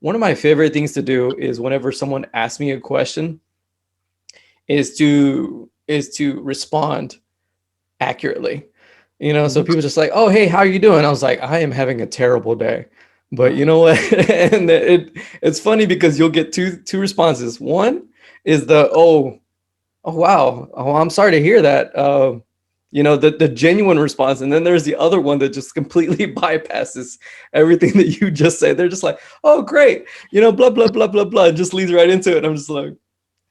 one of my favorite things to do is whenever someone asks me a question is to respond accurately. You know, so people just like, oh, hey, how are you doing? I was like, I am having a terrible day. But you know what? And it's funny because you'll get two responses. One is the, oh wow, oh, I'm sorry to hear that. You know, the genuine response. And then there's the other one that just completely bypasses everything that you just said. They're just like, oh, great. You know, blah, blah, blah, blah, blah. And just leads right into it. I'm just like,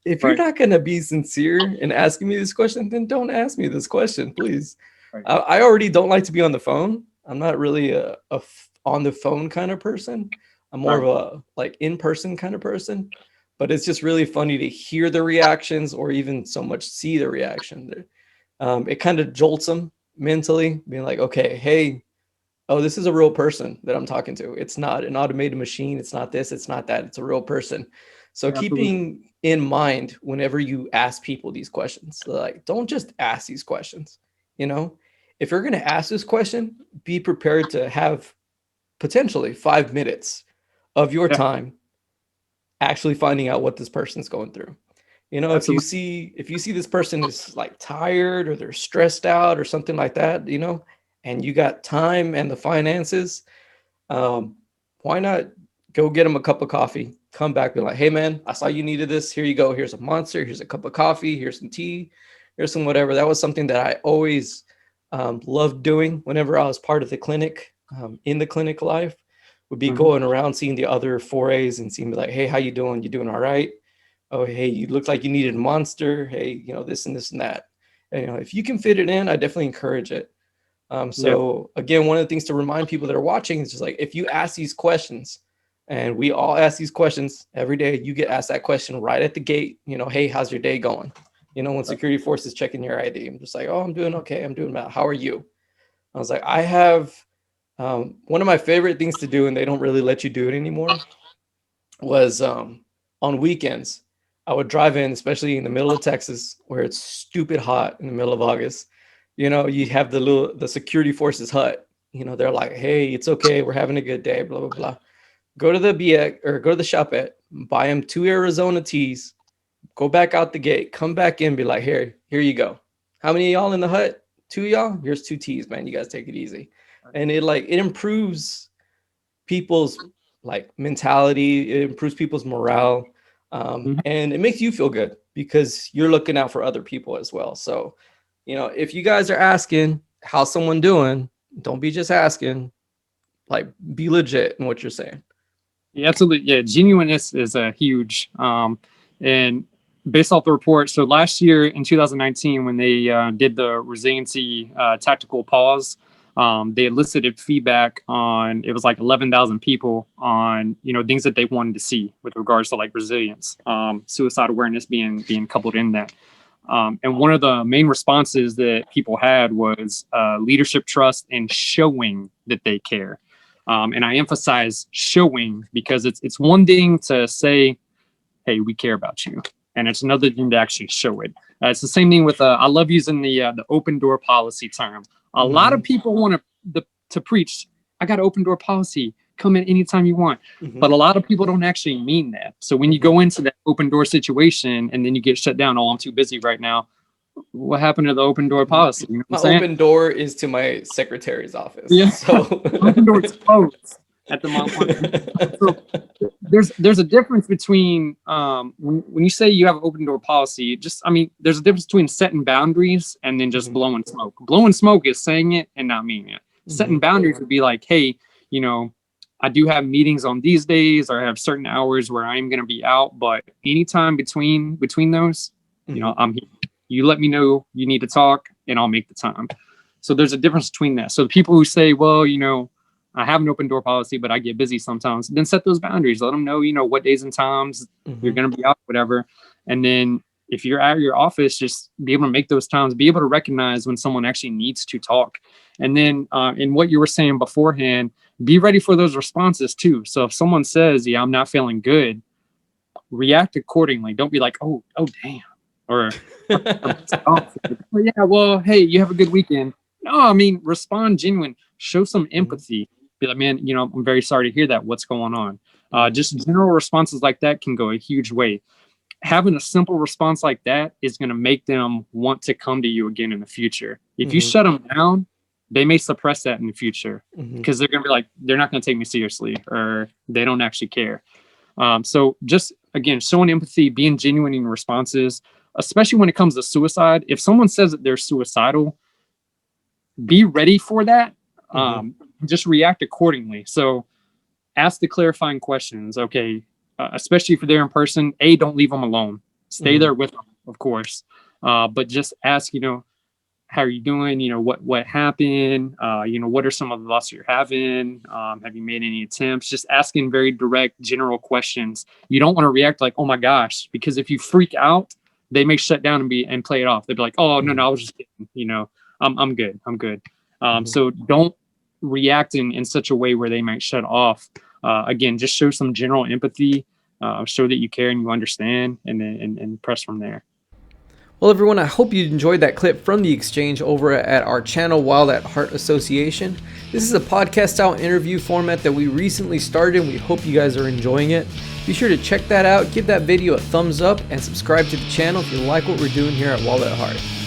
if you're not going to be sincere in asking me this question, then don't ask me this question, please. I already don't like to be on the phone. I'm not really a on the phone kind of person. I'm more of a like in-person kind of person. But it's just really funny to hear the reactions or even so much see the reaction. It kind of jolts them mentally, being like, okay, hey, oh, this is a real person that I'm talking to. It's not an automated machine. It's not this, it's not that. It's a real person. So keeping in mind whenever you ask people these questions, like, don't just ask these questions. You know, if you're going to ask this question, be prepared to have potentially 5 minutes of your time actually finding out what this person's going through. You know, if you see this person is like tired or they're stressed out or something like that, you know, and you got time and the finances, why not go get them a cup of coffee, come back, be like, hey man, I saw you needed this. Here you go. Here's a Monster. Here's a cup of coffee. Here's some tea. Here's some whatever. That was something that I always loved doing whenever I was part of the clinic, in the clinic life, would be going around seeing the other 4As and seeing like, hey, how you doing? You doing all right? Oh, hey, you look like you needed a Monster. Hey, you know, this and this and that. And, you know, if you can fit it in, I definitely encourage it. So again, one of the things to remind people that are watching is just like, if you ask these questions, and we all ask these questions every day, you get asked that question right at the gate, you know, hey, how's your day going? You know, when security force is checking your ID, I'm just like, oh, I'm doing okay. I'm doing well. How are you? I was like, I have one of my favorite things to do, and they don't really let you do it anymore, was on weekends, I would drive in, especially in the middle of Texas, where it's stupid hot in the middle of August. You know, you have the security forces hut. You know, they're like, hey, it's okay. We're having a good day, blah, blah, blah. Go to the BX or go to the shop buy them 2 Arizona teas, go back out the gate, come back in, be like, here you go. How many of y'all in the hut? 2 y'all? Here's 2 teas, man. You guys take it easy. And it improves people's like mentality. It improves people's morale. And it makes you feel good because you're looking out for other people as well. So, you know, if you guys are asking how's someone doing, don't be just asking, like be legit in what you're saying. Yeah, absolutely. Yeah, genuineness is a huge. And based off the report, so last year in 2019, when they did the resiliency tactical pause, they elicited feedback on, it was like 11,000 people on, you know, things that they wanted to see with regards to like resilience, suicide awareness being coupled in that. And one of the main responses that people had was leadership trust and showing that they care. And I emphasize showing because it's one thing to say, hey, we care about you. And it's another thing to actually show it. It's the same thing with, I love using the open door policy term. A lot of people want to preach, I got an open door policy, come in anytime you want. But a lot of people don't actually mean that. So when you go into that open door situation and then you get shut down, oh, I'm too busy right now. What happened to the open door policy? You know my open door is to my secretary's office. Yeah. So open door is closed at the moment. So there's a difference between when you say you have an open door policy, there's a difference between setting boundaries and then just blowing smoke. Blowing smoke is saying it and not meaning it. Setting boundaries would be like, hey, you know, I do have meetings on these days, or I have certain hours where I'm going to be out, but anytime between those, you know, I'm here. You let me know you need to talk and I'll make the time. So there's a difference between that. So the people who say, well, you know, I have an open door policy, but I get busy sometimes, then set those boundaries. Let them know, you know, what days and times you're going to be out, whatever. And then if you're at your office, just be able to make those times, be able to recognize when someone actually needs to talk. And then in what you were saying beforehand, be ready for those responses too. So if someone says, yeah, I'm not feeling good, react accordingly. Don't be like, oh, damn. Or, oh, yeah, well, hey, you have a good weekend. No, I mean, respond genuine, show some empathy. Be like, man, you know, I'm very sorry to hear that. What's going on? Just general responses like that can go a huge way. Having a simple response like that is going to make them want to come to you again in the future. If you shut them down, they may suppress that in the future because they're going to be like, they're not going to take me seriously, or they don't actually care. So just, again, showing empathy, being genuine in responses, especially when it comes to suicide. If someone says that they're suicidal, be ready for that. Just react accordingly. So ask the clarifying questions. Okay. Especially if they're in person, don't leave them alone. Stay there with them, of course. But just ask, how are you doing? What happened? What are some of the thoughts you're having? Have you made any attempts? Just asking very direct, general questions. You don't want to react like, oh my gosh, because if you freak out, they may shut down and play it off. They'd be like, oh no, I was just kidding. I'm good. So don't react in such a way where they might shut off. Again, just show some general empathy, show that you care and you understand, and then press from there. Well, everyone, I hope you enjoyed that clip from the XChange over at our channel, Wild at Heart Association. This is a podcast-style interview format that we recently started, and we hope you guys are enjoying it. Be sure to check that out, give that video a thumbs up, and subscribe to the channel if you like what we're doing here at Wild at Heart.